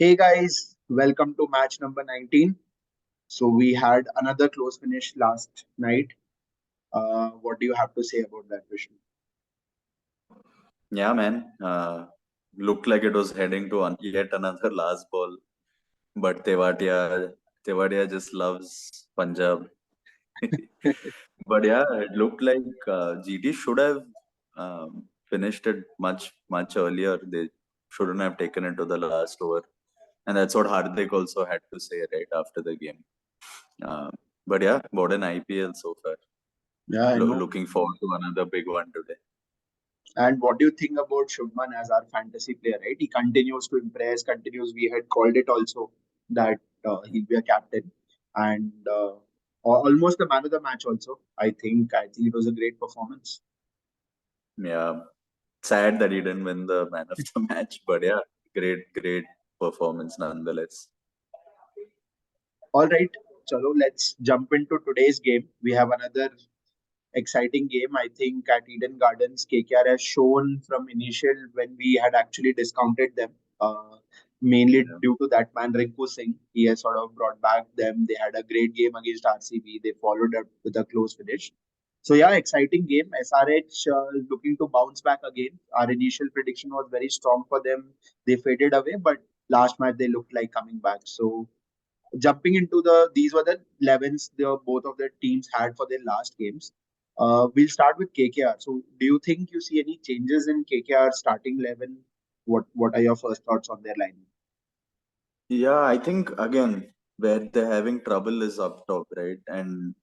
Hey guys, welcome to match number 19. So we had another close finish last night. What do you have to say about that, Vishnu? Yeah, man. Looked like it was heading to yet another last ball, but Tewatia just loves Punjab. But yeah, it looked like GT should have finished it much earlier. They shouldn't have taken it to the last over, and that's what Hardik also had to say right after the game. Uh, but yeah, what an IPL so far. Yeah, I know. Looking forward to another big one today. And what do you think about Shubman as our fantasy player, right? He continues to impress, continues. We had called it also that he'll be a captain and almost the man of the match also. I think it was a great performance. Yeah, sad that he didn't win the man of the match, but yeah, great performance nonetheless. All right, chalo, let's jump into today's game. We have another exciting game. I think at Eden Gardens, KKR has shown from initial when we had actually discounted them, mainly Yeah. due to that man Rinku Singh. He has sort of brought back them. They had a great game against RCB. They followed up with a close finish. So yeah, exciting game. SRH is looking to bounce back again. Our initial prediction was very strong for them. They faded away, but last match they looked like coming back. So jumping into these were the 11s the both of the teams had for their last games. We'll start with KKR. So do you think you see any changes in KKR starting 11? What are your first thoughts on their line? Yeah, I think again where they're having trouble is up top, right? And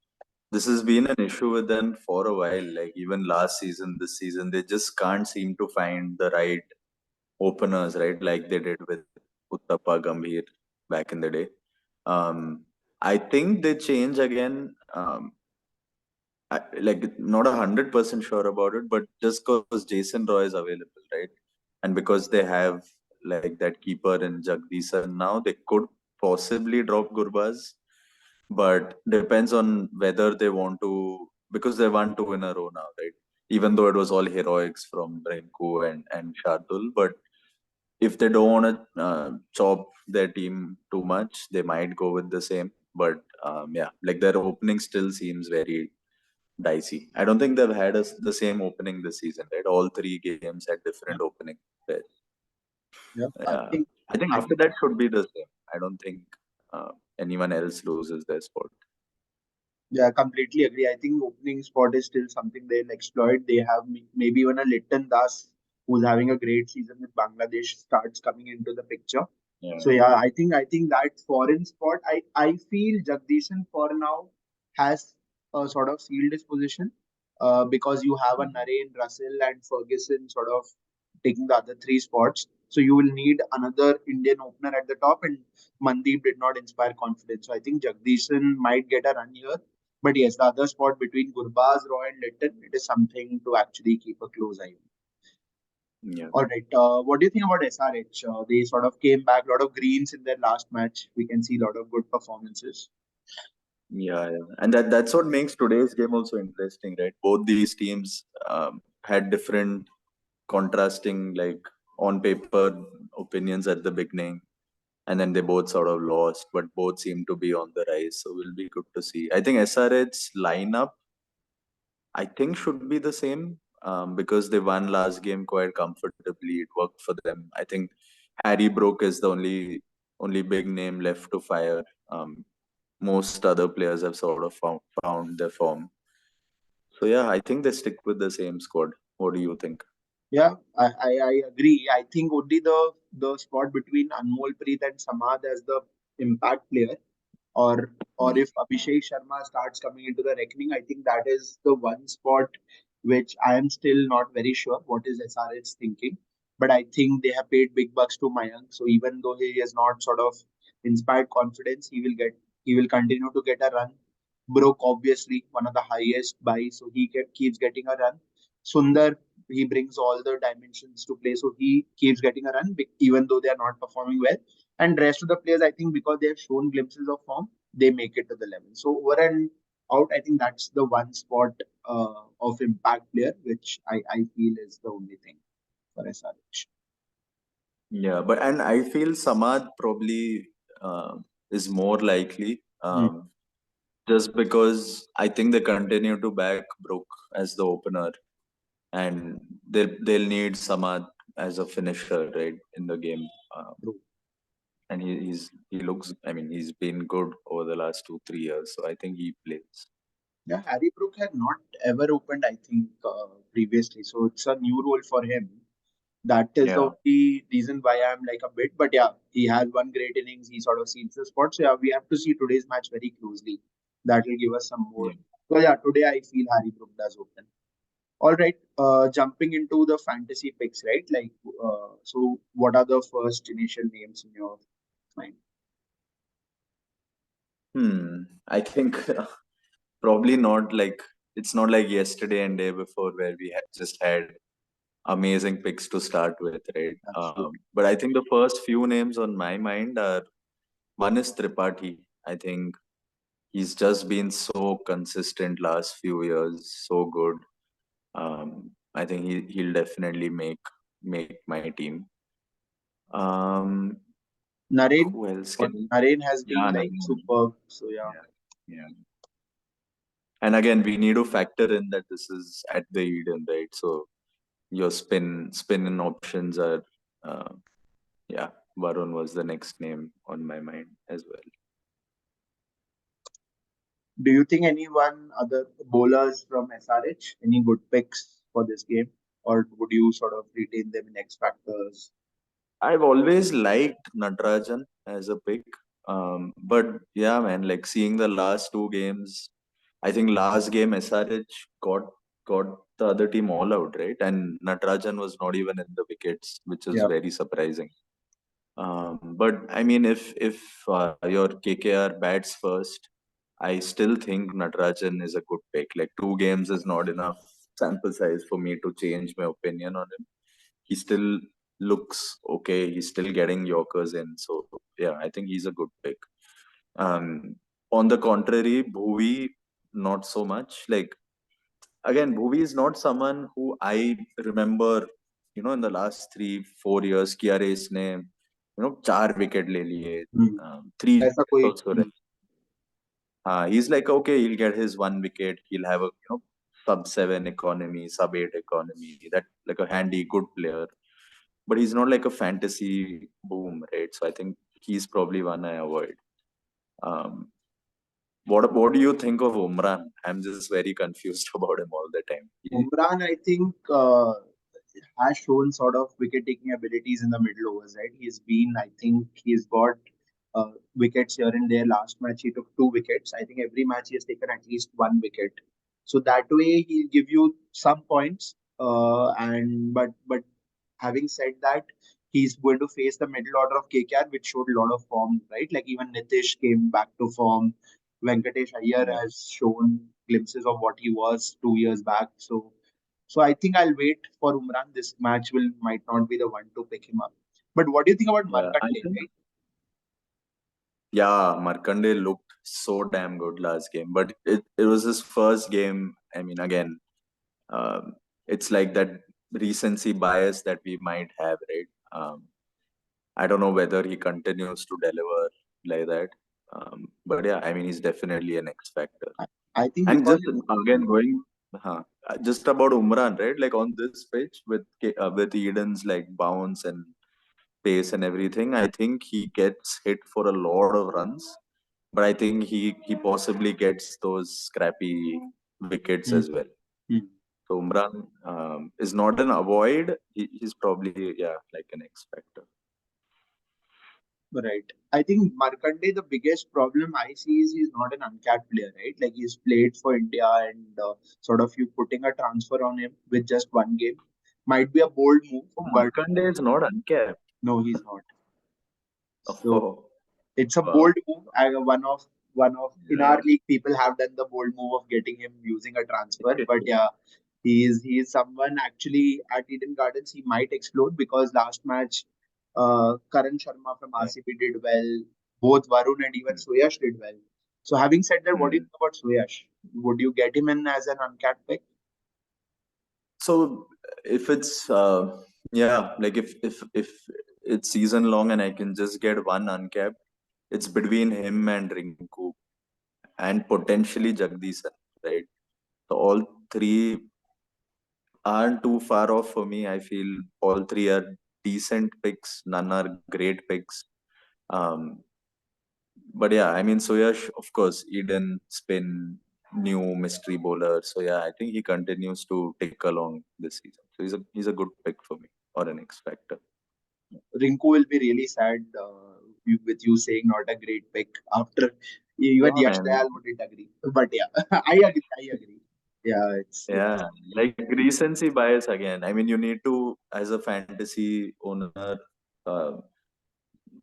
this has been an issue with them for a while. Like even last season, this season, they just can't seem to find the right openers, right? Like they did with Uttapa Gambhir back in the day. I think they change again. Like not 100% sure about it, but just because Jason Roy is available, right? And because they have like that keeper in Jagdishan now, they could possibly drop Gurbaz, but depends on whether they want to, because they won two in a row now, right? Even though it was all heroics from Rinku and Shardul, but if they don't want to chop their team too much, they might go with the same. But yeah, like their opening still seems very dicey. I don't think they've had the same opening this season, right? All three games had different opening pairs. Yeah, Yeah, I think I after that should be the same. I don't think uh, anyone else loses their spot. yeah, completely agree. I think opening spot is still something they'll exploit. They have maybe even a Litton Das who's having a great season with Bangladesh starts coming into the picture. Yeah, So yeah, I think that foreign spot. I feel Jagdishan for now has a sort of sealed his position because you have a Naren, Russell, and Ferguson sort of taking the other three spots. So you will need another Indian opener at the top, and Mandeep did not inspire confidence. So I think Jagdishan might get a run here. But yes, the other spot between Gurbaz, Roy, and Litton, it is something to actually keep a close eye on. yeah, All right. What do you think about SRH? They sort of came back, a lot of greens in their last match. We can see a lot of good performances. yeah. And that's what makes today's game also interesting, right? Both these teams had different contrasting, like on paper opinions at the beginning, and then they both sort of lost, but both seem to be on the rise. So will be good to see. I think SRH lineup, I think should be the same because they won last game quite comfortably. It worked for them. I think Harry Brook is the only big name left to fire. Most other players have sort of found their form. So yeah, I think they stick with the same squad. What do you think? Yeah, I agree. I think only the spot between Anmol Preet and Samad as the impact player, or Mm. if Abhishek Sharma starts coming into the reckoning, I think that is the one spot which I am still not very sure what is SRH thinking. But I think they have paid big bucks to Mayank, so even though he has not sort of inspired confidence, he will continue to get a run. Brook obviously one of the highest buys, so keeps getting a run. Sundar, he brings all the dimensions to play, so he keeps getting a run even though they are not performing well. And rest of the players, I think, because they have shown glimpses of form, they make it to the level. So over and out, I think that's the one spot of impact player which I feel is the only thing for SRH. Yeah, and I feel Samad probably is more likely, Hmm, just because I think they continue to back Brook as the opener, and they'll need Samad as a finisher, right, in the game. true. And he looks, I mean, he's been good over the last 2 3 years, so I think he plays. Yeah, Harry Brook had not ever opened, I think, previously. So it's a new role for him. That is the Yeah, only reason why I'm like a bit. But yeah, he has one great innings. He sort of seals the spot. So yeah, we have to see today's match very closely. That will give us some more. yeah. So yeah, today I feel Harry Brook does open. All right, jumping into the fantasy picks, right? Like, so what are the first initial names in your mind? I think probably not like it's not like yesterday and day before where we just had amazing picks to start with, right? Absolutely. But I think the first few names on my mind are one is Tripathi. I think he's just been so consistent last few years, so good. I think he'll definitely make my team. Um, Naren, who else or can we? Naren has been Yeah, like Naveen. superb. So yeah, Yeah, yeah. And again, we need to factor in that this is at the Eden, right? So your spin options are, uh, yeah. Varun was the next name on my mind as well. do you think anyone other bowlers from SRH any good picks for this game, or would you sort of retain them in X factors? I've always liked Natarajan as a pick. But yeah, man, like seeing the last two games, I think last game SRH got the other team all out, right? And Natarajan was not even in the wickets, which is Yeah. very surprising. But I mean, if your KKR bats first, I still think Natarajan is a good pick. Like 2 games is not enough sample size for me to change my opinion on him. He still looks okay. He's still getting Yorkers in. So yeah, I think he's a good pick. Um, on the contrary, Bhuvi, not so much. Like again, Bhuvi is not someone who I remember, in the last 3 4 years, किया रे इसने, 4 wicket ले लिए, Hmm. 3 ऐसा कोई also. He's like, okay, he'll get his 1 wicket. He'll have a sub 7 economy, sub 8 economy. That like a handy good player, but he's not like a fantasy boom, right? So I think he's probably one I avoid. Um, what do you think of Umran? I'm just very confused about him all the time. Umran, I think, has shown sort of wicket taking abilities in the middle overs, right? I think he's got wickets here and there. Last match, he took 2 wickets. I think every match he has taken at least 1 wicket. So that way, he'll give you some points. And but having said that, he's going to face the middle order of KKR, which showed a lot of form, right? Like even Nitish came back to form. Venkatesh Iyer Yeah, has shown glimpses of what he was 2 years back. So I think I'll wait for Umran. This match will might not be the one to pick him up. But what do you think about yeah. I Markande, think right? yeah, Markande looked so damn good last game, but it was his first game. I mean, again, um, it's like that recency bias that we might have, right? I don't know whether he continues to deliver like that. But yeah, I mean, he's definitely an X factor. I, I think And because just again going, just about Umran, right? Like on this pitch with Eden's like bounce and pace and everything, I think he gets hit for a lot of runs. But I think he possibly gets those scrappy wickets Hmm, as well. hmm, So Umran is not an avoid. He's probably like an X factor. right. I think Markande, the biggest problem I see is he's not an uncapped player, right? Like he's played for India and sort of you putting a transfer on him with just 1 game might be a bold move, Oh, but Markande is not uncapped. no, he's not. So Oh, it's a bold wow. move. One of in Yeah, our league, people have done the bold move of getting him using a transfer. But yeah, he is someone actually at Eden Gardens. He might explode because last match, Karan Sharma from yeah. RCB did well. Both Varun and even Suyash did well. So having said that, what do you Hmm. think about Suyash? Would you get him in as an uncapped pick? So if it's like if it's season long and I can just get one uncapped, it's between him and Rinku and potentially Jagdishan, right? So all three aren't too far off for me. I feel all three are decent picks. None are great picks. Um, but yeah, I mean, Suyash, of course, Eden, spin, new mystery bowler. So yeah, I think he continues to tick along this season. So he's a good pick for me, or an X factor. Rinku will be really sad with you saying not a great pick after even Yeah, Yash man. Dayal wouldn't agree. But yeah, I agree. I agree. Yeah, it's Yeah, like recency bias again. I mean, you need to, as a fantasy owner, uh,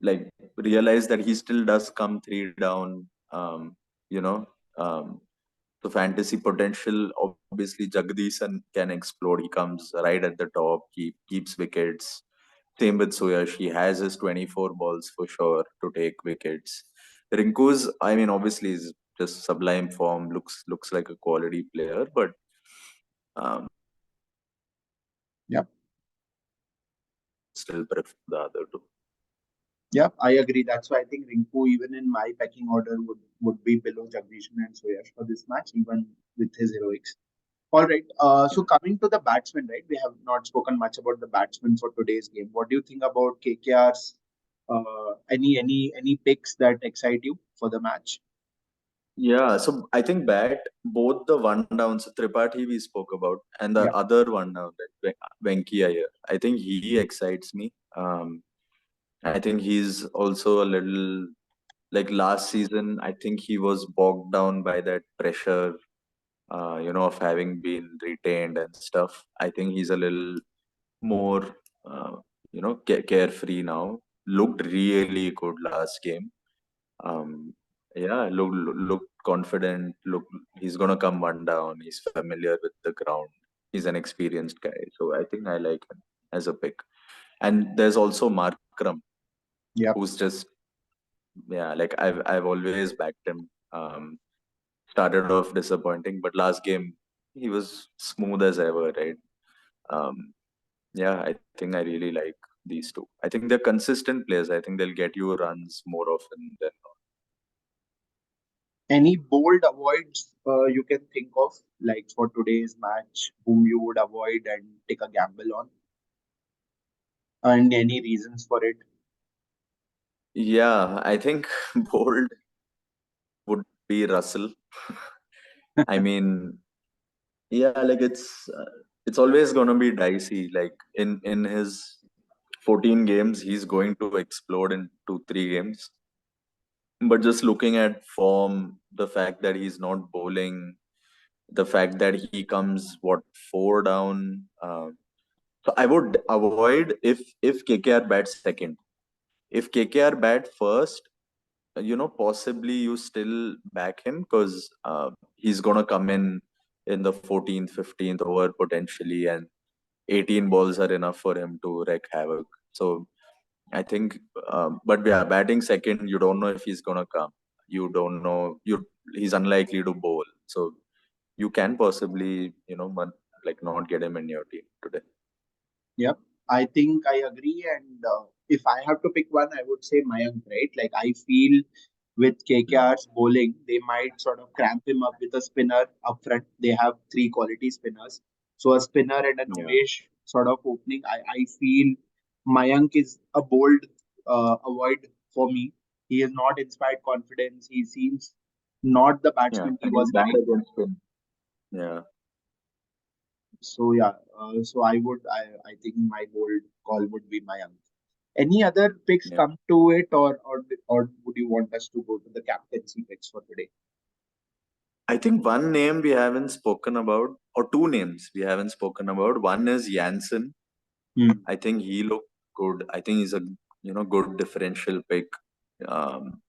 like realize that he still does come three down. You know, um, the fantasy potential. Obviously, Jagdishan can explode. He comes right at the top. He keeps wickets. Same with Suyash. He has his 24 balls for sure to take wickets. Rinku's, I mean, obviously is just sublime form. Looks like a quality player, but yeah. still prefer the other two. Yeah, I agree. That's why I think Rinku, even in my pecking order, would be below Jagdishan and Suyash for this match, even with his heroics. All right. So coming to the batsmen, right? We have not spoken much about the batsmen for today's game. What do you think about KKR's? Any picks that excite you for the match? Yeah, so I think both the one downs, Tripathi we spoke about, and the Yeah. other one down, like Venki Iyer. I think he excites me. I think he's also a little like last season. I think he was bogged down by that pressure, of having been retained and stuff. I think he's a little more, carefree now. Looked really good last game. Um, yeah, look confident. Look, he's gonna come one down. He's familiar with the ground. He's an experienced guy, so I think I like him as a pick. And there's also Markram, Yep. who's just yeah, like I've always backed him. Started off disappointing, but last game he was smooth as ever, right? Um, yeah, I think I really like these two. I think they're consistent players. I think they'll get you runs more often than Any bold avoids you can think of, like for today's match, whom you would avoid and take a gamble on, and any reasons for it? yeah, I think bold would be Russell. I mean, yeah, like it's always gonna be dicey. Like in his 14 games, he's going to explode in 2 3 games. But just looking at form, the fact that he's not bowling, the fact that he comes what four down. So I would avoid if KKR bats second. If KKR bat first, possibly you still back him because he's gonna come in the 14th, 15th over potentially, and 18 balls are enough for him to wreak havoc. So I think, but yeah, batting second, you don't know if he's gonna come. You don't know he's unlikely to bowl. So you can possibly, like not get him in your team today. Yep, I think I agree. And if I have to pick one, I would say Mayank, right? Like I feel with Mm. KKR's bowling, they might sort of cramp him up with a spinner up front. They have three quality spinners. So a spinner and a Yeah, Novesh sort of opening. I feel Mayank is a bold avoid for me. He is not inspired confidence. He seems not the yeah, batsman he and he's was bad having. against him. Yeah. So yeah, so I think my bold call would be Mayank. Any other picks Yeah. come to it, or would you want us to go to the captaincy picks for today? I think one name we haven't spoken about, or two names we haven't spoken about. One is Jansen. Hmm. I think he looked good. I think he's a good differential pick. Um,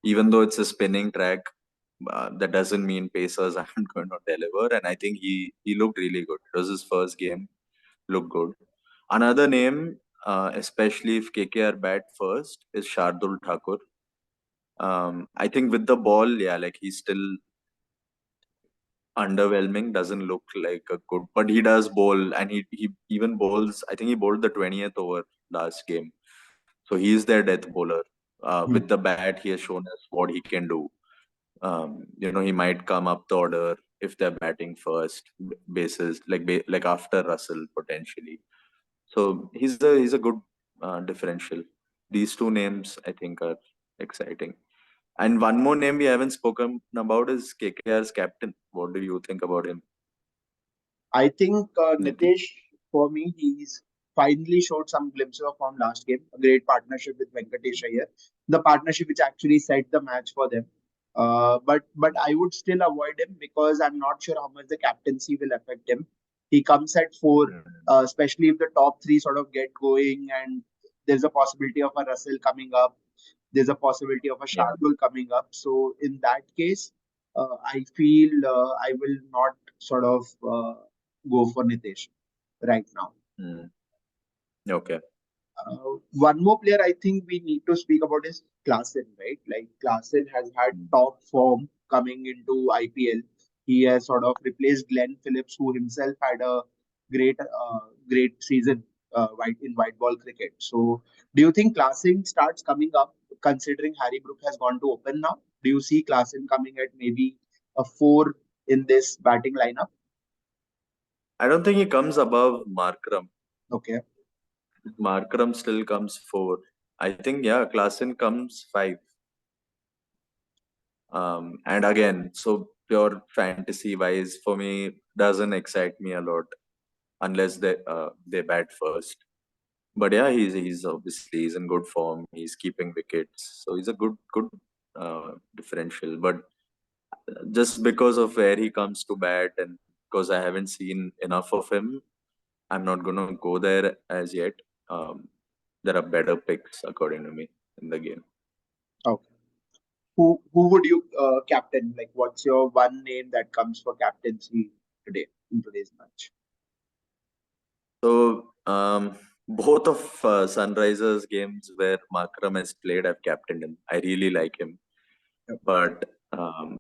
Even though it's a spinning track, that doesn't mean Pacers aren't going to deliver. And I think he looked really good. It was his first game. Looked good. Another name, especially if KKR bat first, is Shardul Thakur. I think with the ball, yeah, like he's still underwhelming. Doesn't look like a good, but he does bowl, and he even bowls. I think he bowled the 20th over last game. So he's their death bowler. Hmm. With the bat, he has shown us what he can do. He might come up the order if they're batting first bases, like after Russell potentially. So he's a good differential. These two names I think are exciting. And one more name we haven't spoken about is KKR's captain. What do you think about him, I think Nitish? Nitesh, for me, he's finally showed some glimpses of form last game. A great partnership with Venkatesh Iyer, the partnership which actually set the match for them. But I would still avoid him because I'm not sure how much the captaincy will affect him. He comes at four, Mm. especially if the top three sort of get going, and there's a possibility of a Russell coming up. There's a possibility of a Yeah. Shardul coming up. So in that case, I feel I will not sort of go for Nitesh right now. Mm. Okay. One more player I think we need to speak about is Klaasen, right? Like Klaasen has had Mm. top form coming into IPL. He has sort of replaced Glenn Phillips, who himself had a great season in white ball cricket. So, do you think Klaasen starts coming up, considering Harry Brook has gone to open now? Do you see Klaasen coming at maybe a four in this batting lineup? I don't think he comes above Markram. Okay. Markram still comes four. I think yeah, Klassen comes five. And again, so pure fantasy wise for me doesn't excite me a lot unless they bat first. But yeah, he's obviously he's in good form. He's keeping wickets, so he's a good differential. But just because of where he comes to bat and because I haven't seen enough of him, I'm not gonna go there as yet. Um, there are better picks according to me in the game. Okay. Who would you captain? Like, what's your one name that comes for captaincy today in today's match? So both of Sunrisers games where Makram has played, I've captained him. I really like him, Yep. but um,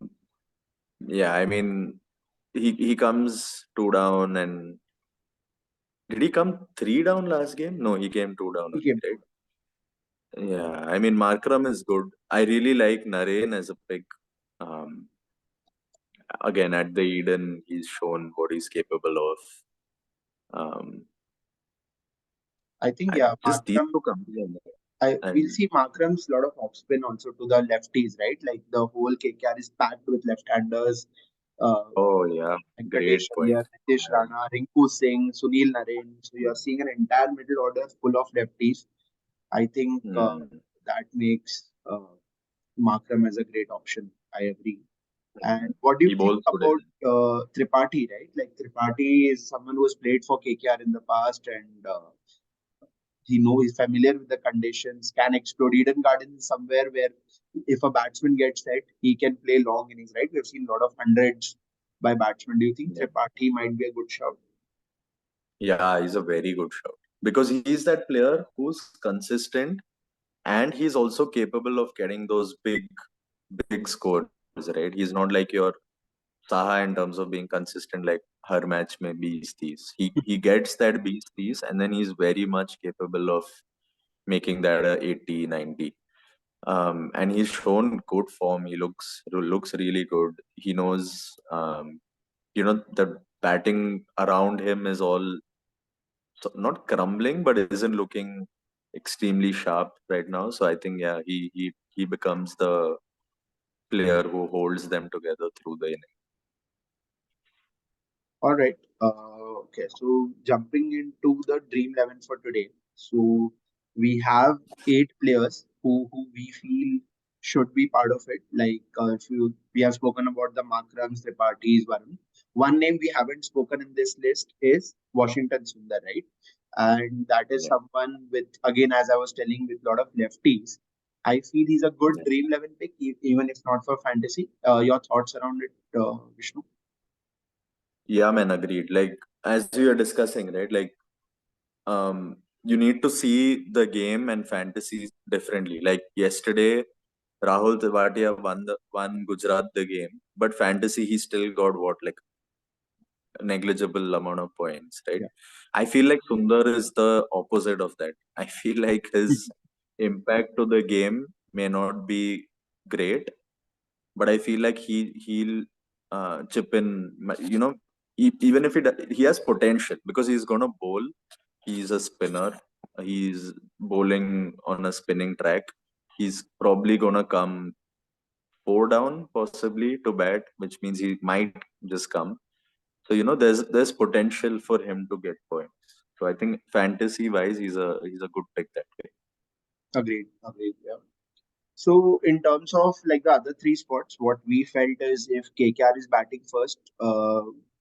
yeah, I mean he comes two down, and did he come three down last game? No, he came two down He only, came right? to. Yeah, I mean Markram is good. I really like Naren as a pick. Um, Again, at the Eden, he's shown what he's capable of. Um, I think I, yeah, just these Markram. two combined, I we'll and see Markram's lot of off spin also to the lefties, right? Like the whole KKR is packed with left-handers. Uh, oh yeah, Venkatesh great point. Iyer, Nitish Yeah. Rana, Rinku Singh, Sunil Naren. So you're seeing an entire middle order full of lefties. I think Hmm. that makes Markram as a great option. I agree. And what do you He think bowls good. about Tripathi, right? Like Tripathi is someone who has played for KKR in the past, and he's familiar with the conditions, can explode. Eden Garden is somewhere where if a batsman gets set, he can play long innings, right? We've seen a lot of hundreds by batsmen. Do you think Yeah. Tripathi might be a good shout? Yeah, he's a very good shout because he's that player who's consistent and he's also capable of getting those big scores, right? He's not like your Saha in terms of being consistent, like her match may be these. He gets that beast these, and then he's very much capable of making that a 80, 90. And he's shown good form. He looks really good. He knows, the batting around him is all not crumbling, but isn't looking extremely sharp right now. So I think yeah, he becomes the player who holds them together through the inning. All right. Okay. So jumping into the Dream 11 for today. So we have eight players who we feel should be part of it. Like if you we have spoken about the Makrams, Tripatis, Varun. One name we haven't spoken in this list is Washington Sundar, right? And that is Yeah. someone with, again, as I was telling, with a lot of lefties. I feel he's a good Yeah. Dream 11 pick, even if not for fantasy. Your thoughts around it, Vishnu? Yeah, man, agreed. Like as we were discussing, right? Like you need to see the game and fantasy differently. Like yesterday, Rahul Tewatia won Gujarat the game, but fantasy he still got what, like negligible amount of points, right? Yeah. I feel like Sundar is the opposite of that. I feel like his impact to the game may not be great, but I feel like he'll chip in. Even if he has potential because he's gonna bowl. He's a spinner. He's bowling on a spinning track. He's probably gonna come four down possibly to bat, which means he might just come. So there's potential for him to get points. So I think fantasy wise, he's a good pick that way. Agreed, agreed. Yeah. So in terms of like the other three spots, what we felt is if KKR is batting first,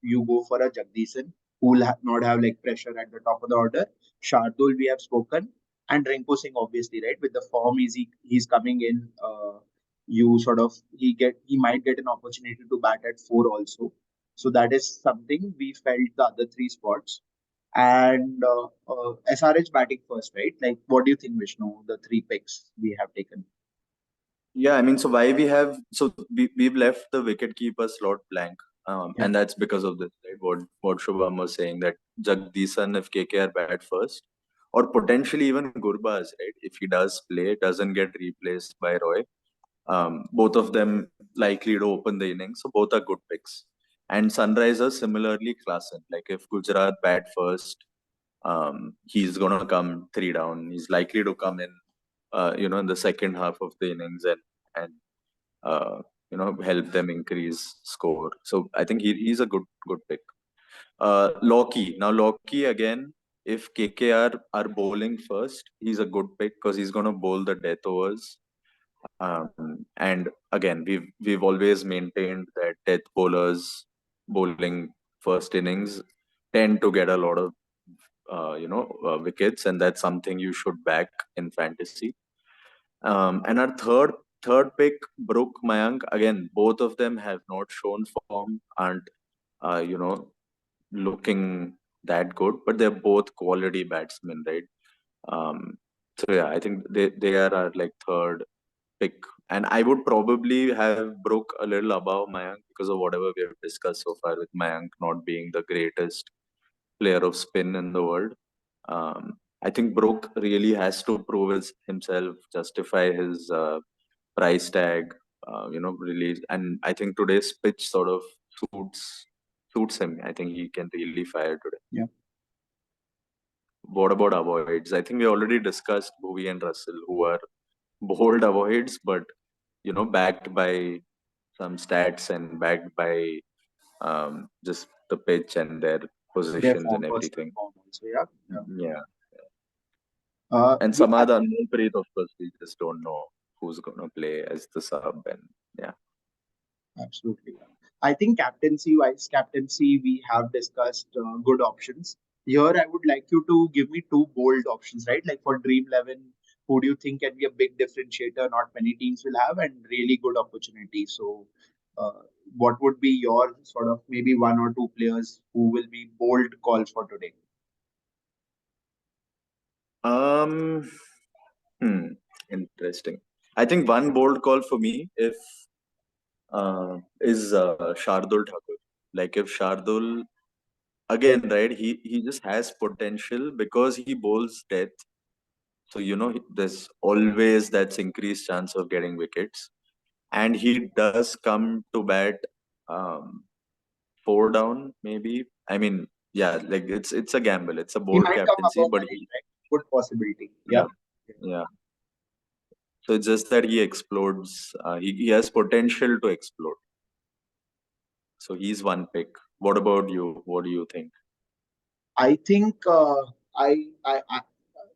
you go for a Jagdishan who will not have like pressure at the top of the order. Shardul we have spoken, and Rinko Singh obviously, right, with the form he's coming in. You sort of he might get an opportunity to bat at four also. So that is something we felt the other three spots. And SRH batting first, right? Like, what do you think, Vishnu? The three picks we have taken. Yeah, I mean, so why we've left the wicket keeper slot blank, Yeah. and that's because of this, right? What Shubham was saying, that Jagdishan if KKR bat first, or potentially even Gurbaz, right? If he does play, doesn't get replaced by Roy, both of them likely to open the innings, so both are good picks. And Sunrisers similarly, Klassen. Like if Gujarat bat first, he's gonna come three down. He's likely to come in the second half of the innings and uh, help them increase score. So I think he's a good pick. Loki again. If KKR are bowling first, he's a good pick because he's gonna bowl the death overs. And again, we've always maintained that death bowlers bowling first innings tend to get a lot of wickets, and that's something you should back in fantasy. And our third pick, Brook, Mayank, again, both of them have not shown form, aren't uh, you know looking that good, but they're both quality batsmen, right? So yeah, I think they are our like third pick, and I would probably have Brook a little above Mayank because of whatever we have discussed so far with Mayank not being the greatest player of spin in the world. I think Brook really has to prove himself, justify his price tag, release. And I think today's pitch sort of suits him. I think he can really fire today. Yeah. What about avoids? I think we already discussed Bhuvi and Russell, who are bold avoids, but backed by some stats and backed by just the pitch and their Their positions and form, personal everything. form also. Yeah. Yeah. Yeah. And Yeah. Samad Anmolpreet, of course, we just don't know who's going to play as the sub. And yeah. Absolutely. Yeah. I think captaincy, vice captaincy, we have discussed good options. Here, I would like you to give me two bold options, right? Like for Dream 11, who do you think can be a big differentiator? Not many teams will have, and really good opportunity. So, uh, what would be your sort of maybe one or two players who will be bold call for today? Um, hmm, Interesting. I think one bold call for me is Shardul Thakur. Like if Shardul again, right? He just has potential because he bowls death. So there's always that increased chance of getting wickets, and he does come to bat um, four down maybe. I mean, yeah, like it's a gamble. It's a He bold might come captaincy, above but 100, right? Good possibility. Yeah. yeah, yeah. So it's just that he explodes. He has potential to explode. So he's one pick. What about you? What do you think? I think I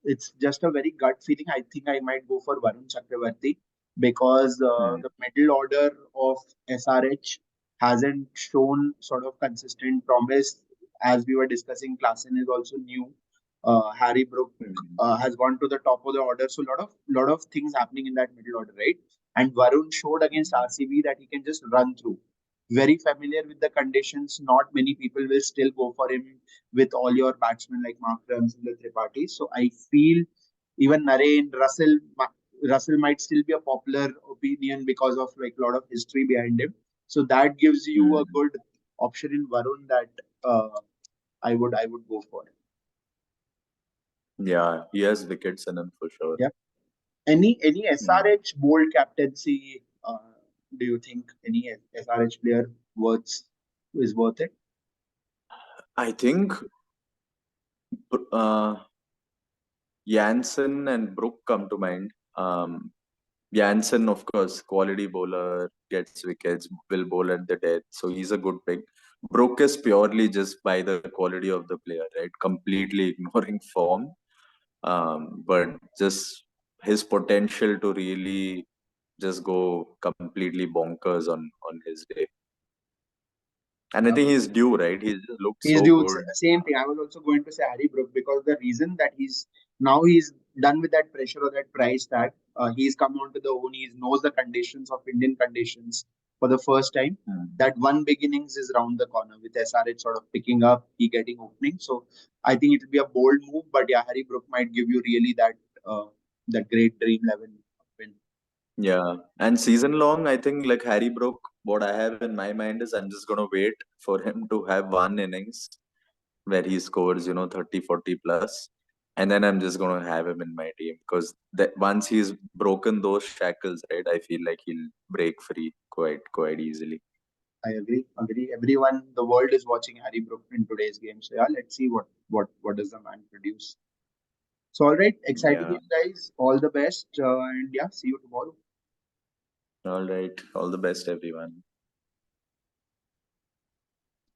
it's just a very gut feeling. I think I might go for Varun Chakravarti because Hmm. the middle order of SRH hasn't shown sort of consistent promise. As we were discussing, Klassen is also new. Harry Brook Hmm. has gone to the top of the order, so lot of things happening in that middle order, right? And Varun showed against RCB that he can just run through. Very familiar with the conditions. Not many people will still go for him with all your batsmen like Mark Rams and the Tripathi. So I feel even Naren, Russell might still be a popular opinion because of like a lot of history behind him. So that gives you a Hmm. good option in Varun that uh, I would go for. Yeah, he has wickets in him for sure. Yeah. Any Hmm. SRH bold captaincy? Do you think any SRH player worth is worth it? I think uh, Jansen and Brook come to mind. Jansen, of course, quality bowler, gets wickets, will bowl at the death, so he's a good pick. Brook is purely just by the quality of the player, right? Completely ignoring form, but just his potential to really just go completely bonkers on his day. And I think he's due, right? He just looked He's so doing good. same thing. I was also going to say Harry Brook because the reason that he's done with that pressure or that price tag. He's come onto the own. He knows the conditions of Indian conditions for the first time. Hmm. That one big innings is round the corner with SRH sort of picking up, he getting opening. So I think it will be a bold move, but yeah, Harry Brook might give you really that great dream 11 win. Yeah, and season long, I think like Harry Brook, what I have in my mind is I'm just gonna wait for him to have one innings where he scores, 30, 40 plus, and then I'm just gonna have him in my team because that once he's broken those shackles, right, I feel like he'll break free quite easily. I agree. Agree. Everyone, the world is watching Harry Brook in today's game. So yeah, let's see what does the man produce. So, all right, exciting Yeah. game, guys. All the best. And yeah, see you tomorrow. All right. All the best, everyone.